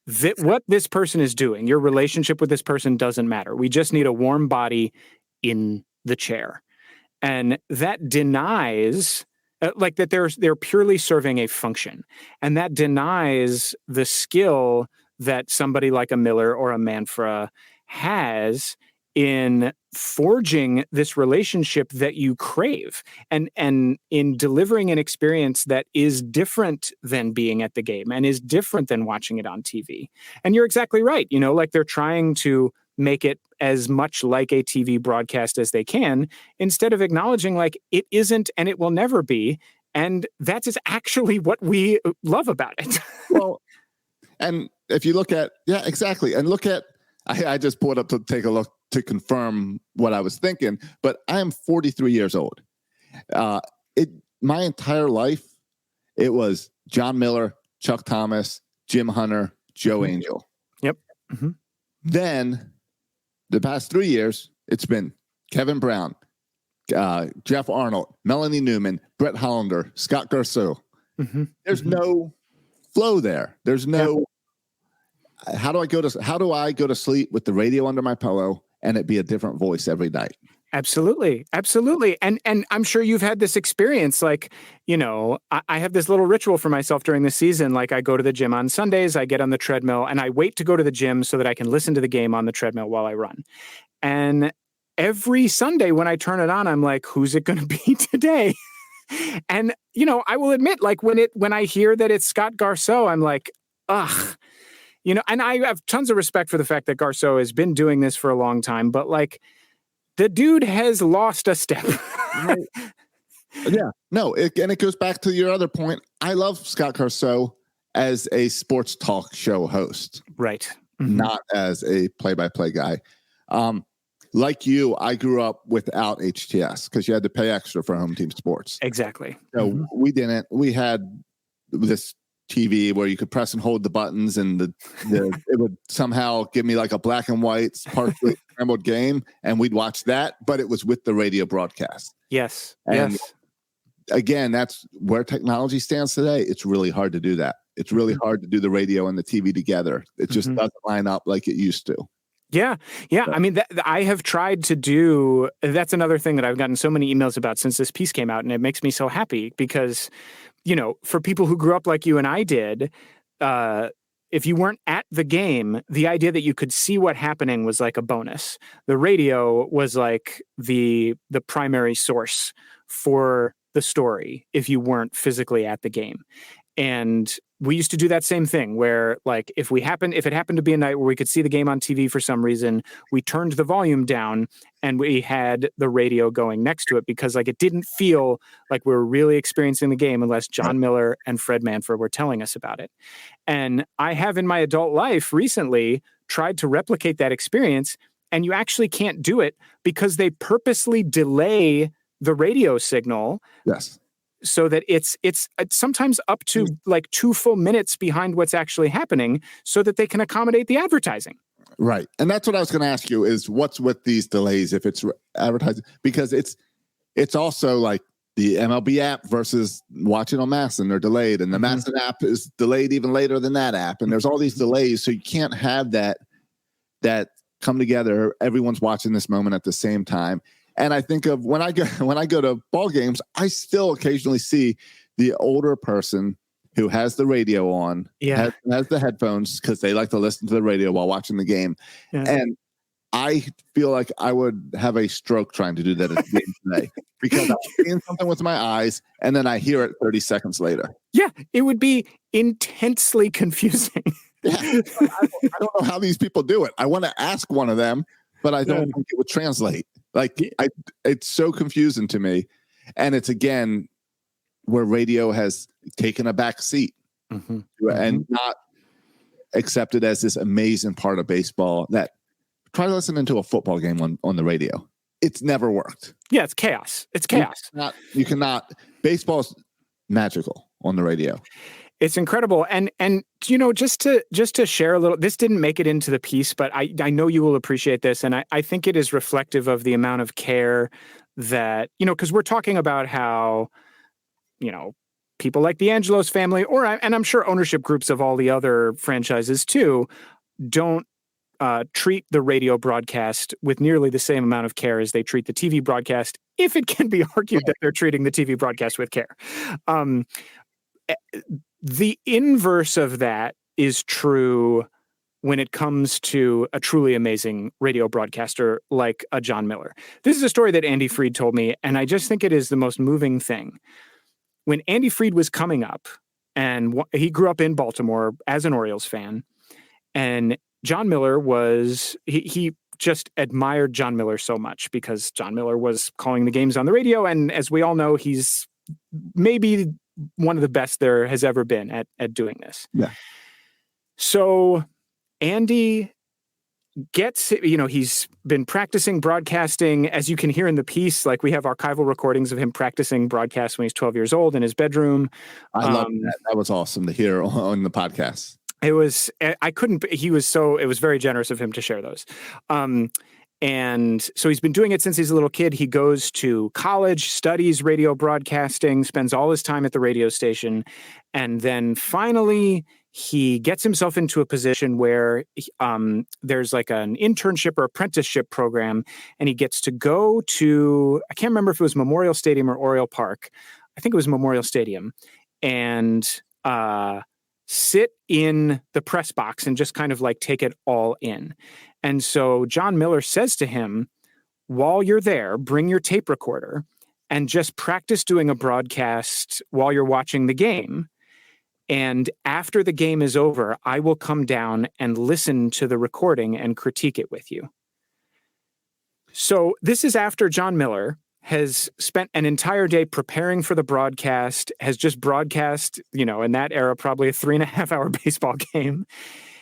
that what this person is doing, your relationship with this person doesn't matter. We just need a warm body in the chair. And that denies like that they're purely serving a function. And that denies the skill that somebody like a Miller or a Manfra has in forging this relationship that you crave and in delivering an experience that is different than being at the game and is different than watching it on TV. And you're exactly right. Like they're trying to make it as much like a TV broadcast as they can instead of acknowledging like it isn't and it will never be. And that is actually what we love about it. Well, and if you look at, exactly. And look at, I just pulled up to take a look to confirm what I was thinking, but I am 43 years old. My entire life, it was Jon Miller, Chuck Thomas, Jim Hunter, Joe Angel. Yep. Then the past 3 years, it's been Kevin Brown, Jeff Arnold, Melanie Newman, Brett Hollander, Scott Garceau. Mm-hmm. There's no flow there. There's no. Yeah. How do I go to sleep with the radio under my pillow and it be a different voice every night? Absolutely. And I'm sure you've had this experience. Like, I have this little ritual for myself during the season. Like, I go to the gym on Sundays, I get on the treadmill, and I wait to go to the gym so that I can listen to the game on the treadmill while I run. And every Sunday when I turn it on, I'm like, who's it going to be today? And, I will admit, like, when I hear that it's Scott Garceau, I'm like, ugh. And I have tons of respect for the fact that Garceau has been doing this for a long time, but like, the dude has lost a step. Yeah, no, and it goes back to your other point. I love Scott Garceau as a sports talk show host, right? Mm-hmm. Not as a play-by-play guy. Like you, I grew up without HTS because you had to pay extra for home team sports. Exactly. So we didn't. We had this TV where you could press and hold the buttons, and it would somehow give me like a black and white partially scrambled game, and we'd watch that, but it was with the radio broadcast. Yes. And yes. Again, that's where technology stands today. It's really hard to do that. It's really hard to do the radio and the TV together. It just doesn't line up like it used to. Yeah. I mean, I have tried to do. That's another thing that I've gotten so many emails about since this piece came out, and it makes me so happy because, for people who grew up like you and I did, if you weren't at the game, the idea that you could see what happening was like a bonus. The radio was like the primary source for the story if you weren't physically at the game. And we used to do that same thing where, like, if it happened to be a night where we could see the game on TV for some reason, we turned the volume down and we had the radio going next to it because, like, it didn't feel like we were really experiencing the game unless Jon Miller and Fred Manfra were telling us about it. And I have in my adult life recently tried to replicate that experience, and you actually can't do it because they purposely delay the radio signal. Yes. So that it's sometimes up to like 2 full minutes behind what's actually happening so that they can accommodate the advertising. Right. And that's what I was going to ask you is what's with these delays if it's advertising? Because it's also like the MLB app versus watching on Masson, they're delayed. And the Masson app is delayed even later than that app. And there's all these delays. So you can't have that come together. Everyone's watching this moment at the same time. And I think of when I go to ball games, I still occasionally see the older person who has the radio on, has the headphones because they like to listen to the radio while watching the game. Yeah. And I feel like I would have a stroke trying to do that at the game today because I'm seeing something with my eyes and then I hear it 30 seconds later. Yeah, it would be intensely confusing. Yeah, I don't know how these people do it. I want to ask one of them, but I don't think it would translate. Like, it's so confusing to me. And it's, again, where radio has taken a back seat and not accepted as this amazing part of baseball that try listening to a football game on the radio. It's never worked. Yeah, it's chaos. It's chaos. You cannot. Baseball's magical on the radio. It's incredible. And just to share a little, this didn't make it into the piece, but I know you will appreciate this. And I think it is reflective of the amount of care that, because we're talking about how, people like the Angelos family, and I'm sure ownership groups of all the other franchises too, don't treat the radio broadcast with nearly the same amount of care as they treat the TV broadcast, if it can be argued that they're treating the TV broadcast with care. The inverse of that is true when it comes to a truly amazing radio broadcaster like a Jon Miller. This is a story that Andy Fried told me, and I just think it is the most moving thing. When Andy Fried was coming up, and he grew up in Baltimore as an Orioles fan, and Jon Miller he just admired Jon Miller so much because Jon Miller was calling the games on the radio, and as we all know, he's maybe one of the best there has ever been at doing this. Yeah. So Andy gets, he's been practicing broadcasting, as you can hear in the piece. Like, we have archival recordings of him practicing broadcast when he's 12 years old in his bedroom. I love that. That was awesome to hear on the podcast. It was very generous of him to share those. And so he's been doing it since he's a little kid. He goes to college, studies radio broadcasting, spends all his time at the radio station. And then finally, he gets himself into a position where there's like an internship or apprenticeship program, and he gets to go to, I can't remember if it was Memorial Stadium or Oriole Park. I think it was Memorial Stadium, and sit in the press box and just kind of like take it all in. And so Jon Miller says to him, while you're there, bring your tape recorder and just practice doing a broadcast while you're watching the game. And after the game is over, I will come down and listen to the recording and critique it with you. So this is after Jon Miller has spent an entire day preparing for the broadcast, has just broadcast, in that era, probably a 3.5-hour baseball game.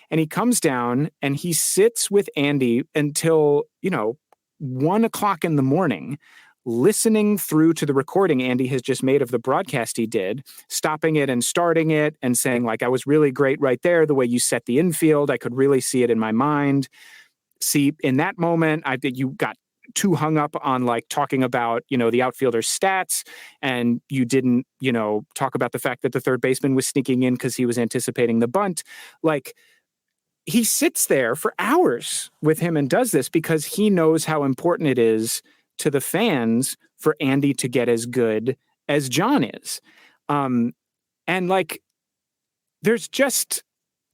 And he comes down and he sits with Andy until, 1:00 in the morning, listening through to the recording Andy has just made of the broadcast he did, stopping it and starting it and saying, like, I was really great right there. The way you set the infield, I could really see it in my mind. See, in that moment, you got too hung up on like talking about, the outfielder's stats, and you didn't, talk about the fact that the third baseman was sneaking in because he was anticipating the bunt. Like, he sits there for hours with him and does this because he knows how important it is to the fans for Andy to get as good as Jon is. And like, there's just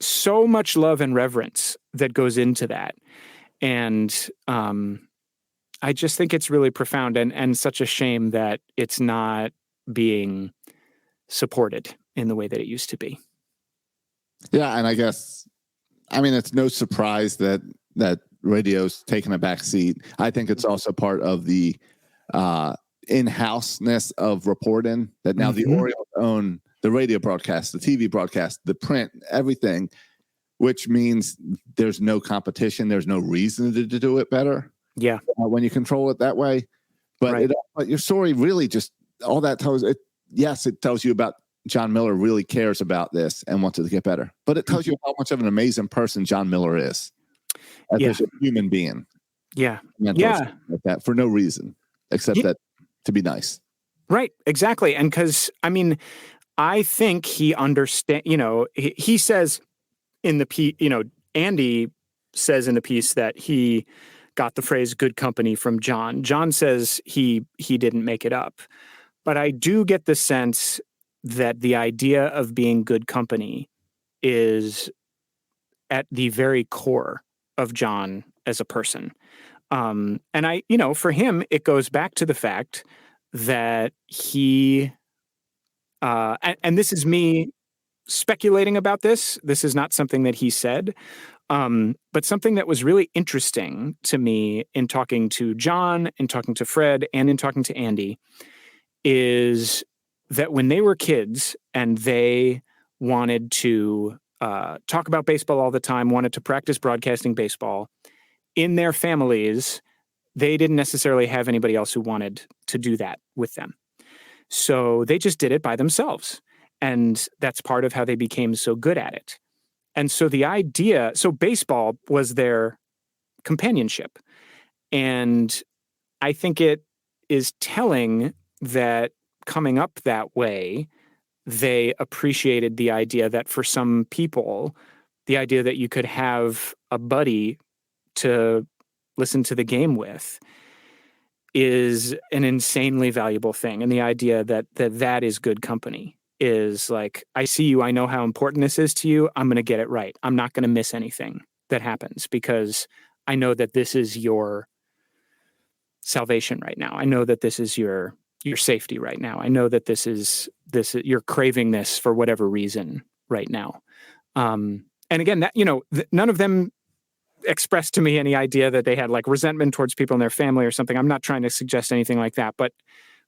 so much love and reverence that goes into that. And I just think it's really profound and such a shame that it's not being supported in the way that it used to be. Yeah. And I guess, it's no surprise that radio's taken a back seat. I think it's also part of the in-houseness of reporting that now the Orioles own the radio broadcast, the TV broadcast, the print, everything, which means there's no competition. There's no reason to do it better. Yeah. When you control it that way. But, right. But your story really just, all that tells it. Yes, it tells you about Jon Miller really cares about this and wants it to get better. But it tells you how much of an amazing person Jon Miller is as a human being. Yeah. Yeah. Like that for no reason except that to be nice. Right. Exactly. And because, I think he understands, he says in the piece, Andy says in the piece that he got the phrase good company from Jon. Jon says he didn't make it up. But I do get the sense that the idea of being good company is at the very core of Jon as a person. And for him, it goes back to the fact that he, and this is me speculating about this. This is not something that he said. But something that was really interesting to me in talking to Jon, in talking to Fred, and in talking to Andy is that when they were kids and they wanted to talk about baseball all the time, wanted to practice broadcasting baseball, in their families, they didn't necessarily have anybody else who wanted to do that with them. So they just did it by themselves. And that's part of how they became so good at it. And so baseball was their companionship. And I think it is telling that coming up that way, they appreciated the idea that for some people, the idea that you could have a buddy to listen to the game with is an insanely valuable thing. And the idea that is good company is like, I see you, I know how important this is to you. I'm going to get it right. I'm not going to miss anything that happens because I know that this is your salvation right now. I know that this is your safety right now. I know that this is you're craving this for whatever reason right now. And again, that, none of them expressed to me any idea that they had like resentment towards people in their family or something. I'm not trying to suggest anything like that, but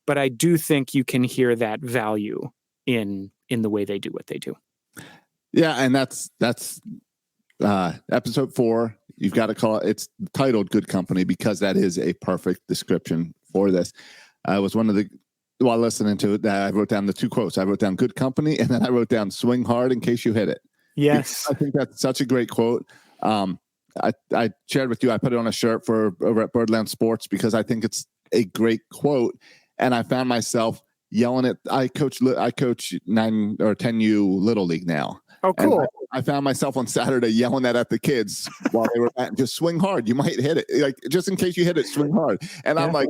I do think you can hear that value in the way they do what they do. Yeah. And that's episode 4. You've got to call it's titled Good Company because that is a perfect description for this. I was while listening to it, I wrote down the 2 quotes. I wrote down good company and then I wrote down swing hard in case you hit it. Yes. I think that's such a great quote. I shared with you, I put it on a shirt for over at Birdland Sports because I think it's a great quote. And I found myself yelling at, I coach 9 or 10U Little League now. Oh, cool. And I found myself on Saturday yelling at the kids while they were at, just swing hard. You might hit it. Like, just in case you hit it, swing hard. And I'm like,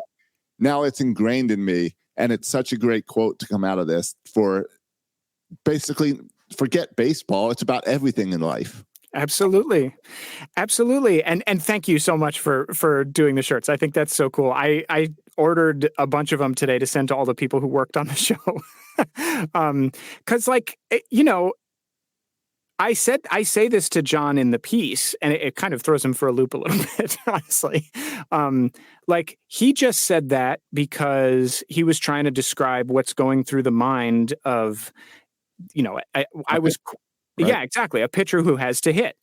now it's ingrained in me. And it's such a great quote to come out of this for basically forget baseball. It's about everything in life. Absolutely. And thank you so much for doing the shirts. I think that's so cool. I ordered a bunch of them today to send to all the people who worked on the show. 'Cause I say this to Jon in the piece, and it kind of throws him for a loop a little bit, honestly. He just said that because he was trying to describe what's going through the mind of, Right. Yeah, exactly. A pitcher who has to hit,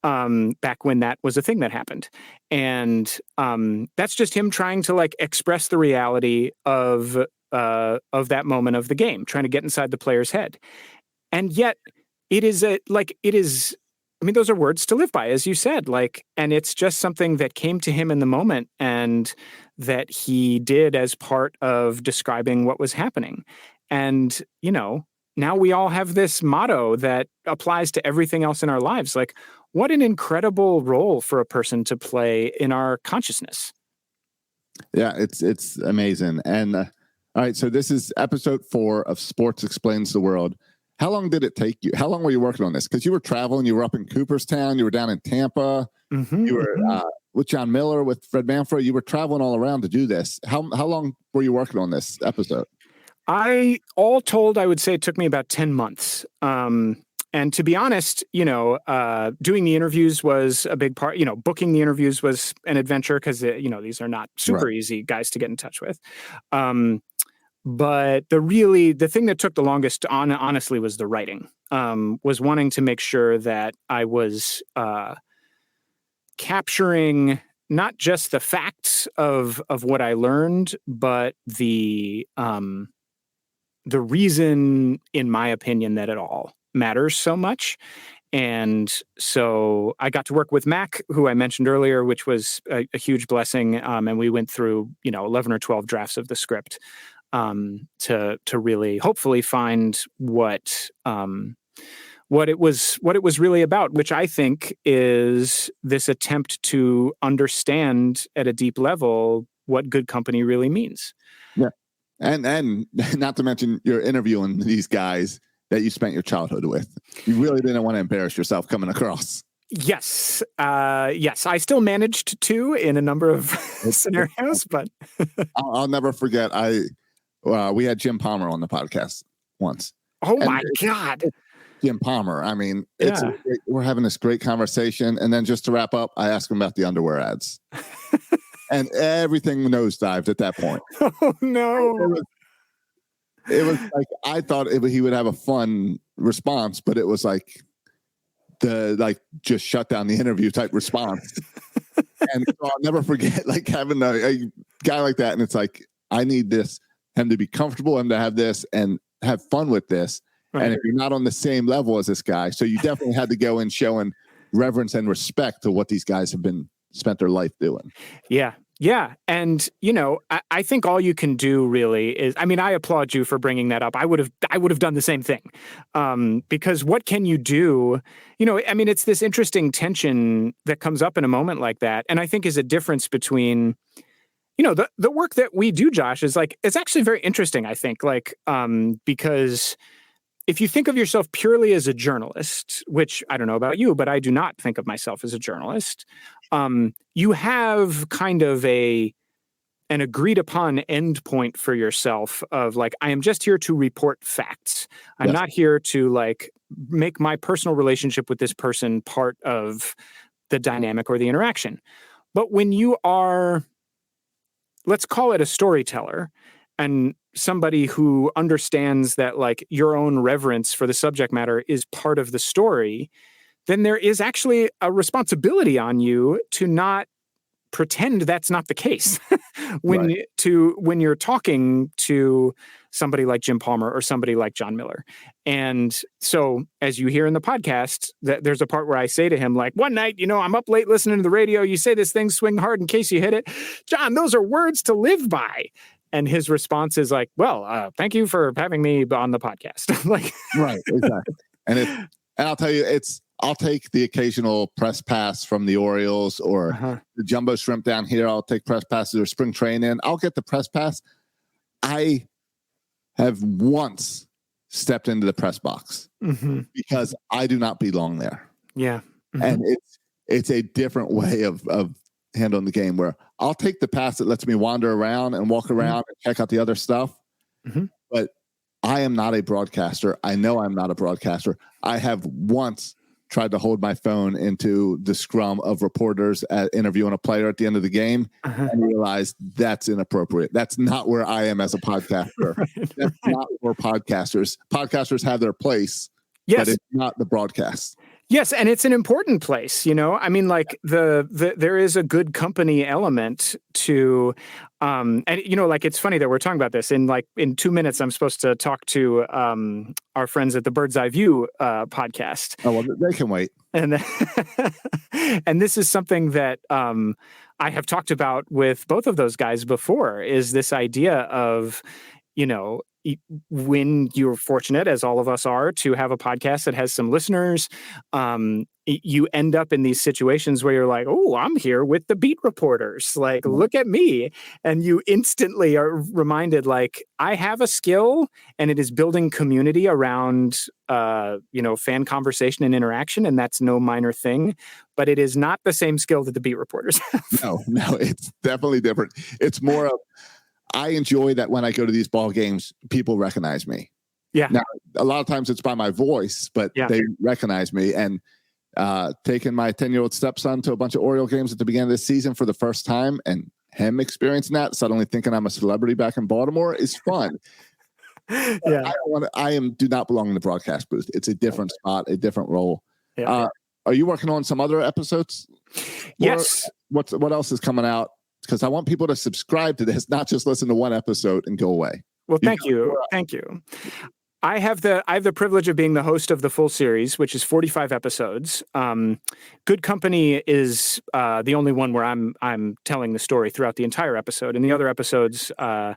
back when that was a thing that happened. And that's just him trying to express the reality of that moment of the game, trying to get inside the player's head. And yet those are words to live by, as you said, and it's just something that came to him in the moment and that he did as part of describing what was happening. And, now we all have this motto that applies to everything else in our lives. What an incredible role for a person to play in our consciousness. Yeah, it's amazing. And all right, so this is episode 4 of Sports Explains the World. How long did it take you? How long were you working on this? Because you were traveling. You were up in Cooperstown. You were down in Tampa. You were with Jon Miller, with Fred Manfra. You were traveling all around to do this. How long were you working on this episode? All told, I would say it took me about 10 months. And to be honest, doing the interviews was a big part. Booking the interviews was an adventure because, these are not super easy guys to get in touch with. But the thing that took the longest, honestly, was the writing. Was wanting to make sure that I was capturing not just the facts of what I learned, but the reason, in my opinion, that it all matters so much. And so I got to work with Mac, who I mentioned earlier, which was a huge blessing. And we went through, 11 or 12 drafts of the script to really hopefully find what it was really about, which I think is this attempt to understand at a deep level what good company really means. Yeah. And not to mention you're interviewing these guys that you spent your childhood with. You really didn't want to embarrass yourself coming across. Yes. Yes. I still managed to in a number of scenarios, but I'll never forget. We had Jim Palmer on the podcast once. Oh my God. Jim Palmer. I mean, we're having this great conversation. And then just to wrap up, I asked him about the underwear ads. And everything nosedived at that point. Oh, no. It was like, I thought he would have a fun response, but it was just shut down the interview type response. And so I'll never forget having a guy like that. And it's I need him to be comfortable, him to have this and have fun with this. Right. And if you're not on the same level as this guy, so you definitely had to go in showing reverence and respect to what these guys have spent their life doing. Yeah. Yeah. And, I think all you can do really is, I applaud you for bringing that up. I would have done the same thing. Because what can you do? It's this interesting tension that comes up in a moment like that. And I think is a difference between, the work that we do, Josh, is it's actually very interesting, I think, because if you think of yourself purely as a journalist, which I don't know about you, but I do not think of myself as a journalist, you have kind of an agreed upon endpoint for yourself of I am just here to report facts. I'm not here to make my personal relationship with this person part of the dynamic or the interaction. But when you are, let's call it a storyteller, and somebody who understands that your own reverence for the subject matter is part of the story, then there is actually a responsibility on you to not pretend that's not the case when you're talking to somebody like Jim Palmer or somebody like Jon Miller. And so as you hear in the podcast, there's a part where I say to him, like, one night, I'm up late listening to the radio. You say this thing, swing hard in case you hit it. John, those are words to live by. And his response is like, well, thank you for having me on the podcast. Like, right, exactly. And I'll tell you, I'll take the occasional press pass from the Orioles or the jumbo shrimp down here. I'll take press passes or spring training. I'll get the press pass. I have once stepped into the press box because I do not belong there. Yeah. And it's a different way of handling the game where I'll take the pass that lets me wander around and walk around and check out the other stuff. But I am not a broadcaster. I know I'm not a broadcaster. I have once tried to hold my phone into the scrum of reporters interviewing a player at the end of the game and realized that's inappropriate. That's not where I am as a podcaster. That's not for podcasters. Podcasters have their place, but it's not the broadcast. Yes, and it's an important place, I mean, like there is a good company element to, and like it's funny that we're talking about this. In 2 minutes, I'm supposed to talk to our friends at the Bird's Eye View podcast. Oh well, they can wait. And and this is something that I have talked about with both of those guys before. Is this idea of, when you're fortunate, as all of us are, to have a podcast that has some listeners, you end up in these situations where you're like, oh, I'm here with the beat reporters. Like, look at me. And you instantly are reminded, like, I have a skill and it is building community around, fan conversation and interaction. And that's no minor thing, but it is not the same skill that the beat reporters have. No, it's definitely different. It's more of, I enjoy that when I go to these ball games, people recognize me. Yeah. Now, a lot of times it's by my voice, but they recognize me. And taking my 10-year-old stepson to a bunch of Oriole games at the beginning of this season for the first time and him experiencing that, suddenly thinking I'm a celebrity back in Baltimore is fun. Yeah. I do not belong in the broadcast booth. It's a different spot, a different role. Yeah. Are you working on some other episodes? Yes. What else is coming out? Because I want people to subscribe to this, not just listen to one episode and go away. Well, thank you. Thank you. I have the privilege of being the host of the full series, which is 45 episodes. Good Company is the only one where I'm telling the story throughout the entire episode. In the other episodes, I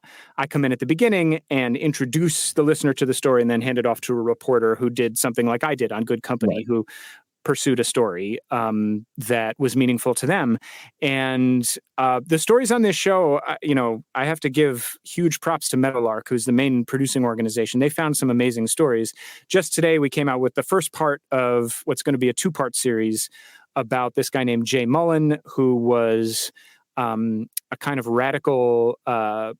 come in at the beginning and introduce the listener to the story and then hand it off to a reporter who did something like I did on Good Company, who pursued a story that was meaningful to them. And the stories on this show, I have to give huge props to Meadowlark, who's the main producing organization. They found some amazing stories. Just today, we came out with the first part of what's going to be a 2-part series about this guy named Jay Mullen, who was a kind of radical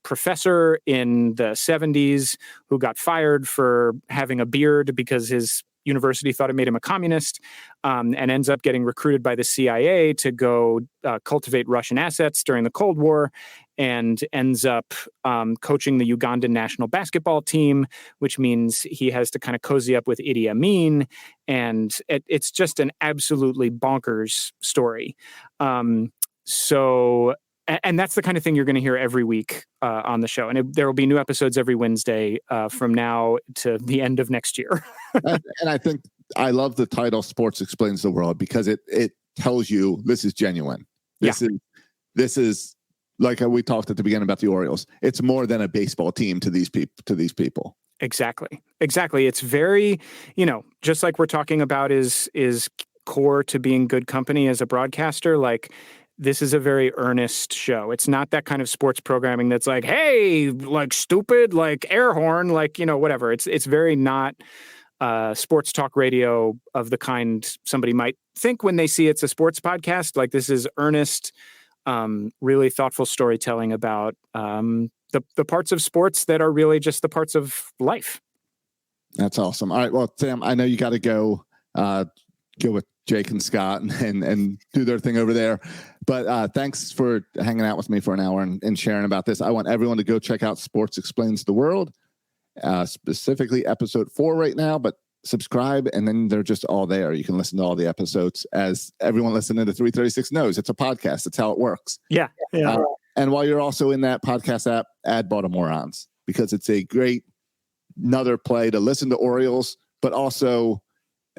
professor in the 70s who got fired for having a beard because his university thought it made him a communist, and ends up getting recruited by the CIA to go cultivate Russian assets during the Cold War, and ends up coaching the Ugandan national basketball team, which means he has to kind of cozy up with Idi Amin. And it's just an absolutely bonkers story. And that's the kind of thing you're going to hear every week on the show. And there will be new episodes every Wednesday from now to the end of next year. And I think I love the title Sports Explains the World because it tells you this is genuine. This is like we talked at the beginning about the Orioles. It's more than a baseball team to these people. Exactly. It's very, just like we're talking about is core to being Good Company as a broadcaster. Like, this is a very earnest show. It's not that kind of sports programming that's like, hey, like stupid, like air horn, like, whatever. It's very not sports talk radio of the kind somebody might think when they see it's a sports podcast. Like, this is earnest, really thoughtful storytelling about the parts of sports that are really just the parts of life. That's awesome. All right. Well, Sam, I know you got to go with Jake and Scott and do their thing over there. But thanks for hanging out with me for an hour and sharing about this. I want everyone to go check out Sports Explains the World, specifically episode 4 right now, but subscribe and then they're just all there. You can listen to all the episodes. As everyone listening to 336 knows, it's a podcast. It's how it works. Yeah. And while you're also in that podcast app, add Baltimoreans. because it's a great another play to listen to Orioles, but also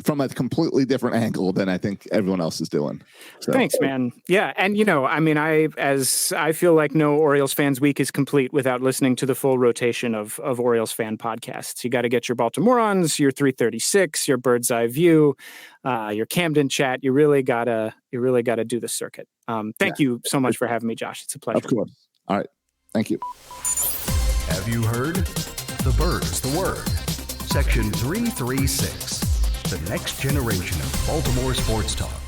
from a completely different angle than I think everyone else is doing. So. Thanks, man. Yeah. And, I feel like no Orioles fans week is complete without listening to the full rotation of Orioles fan podcasts. You got to get your Baltimoreans, your 336, your Bird's Eye View, your Camden Chat. You really gotta do the circuit. Thank you so much for having me, Josh. It's a pleasure. Of course. All right. Thank you. Have you heard? The Bird is the word. Section 336. The next generation of Baltimore sports talk.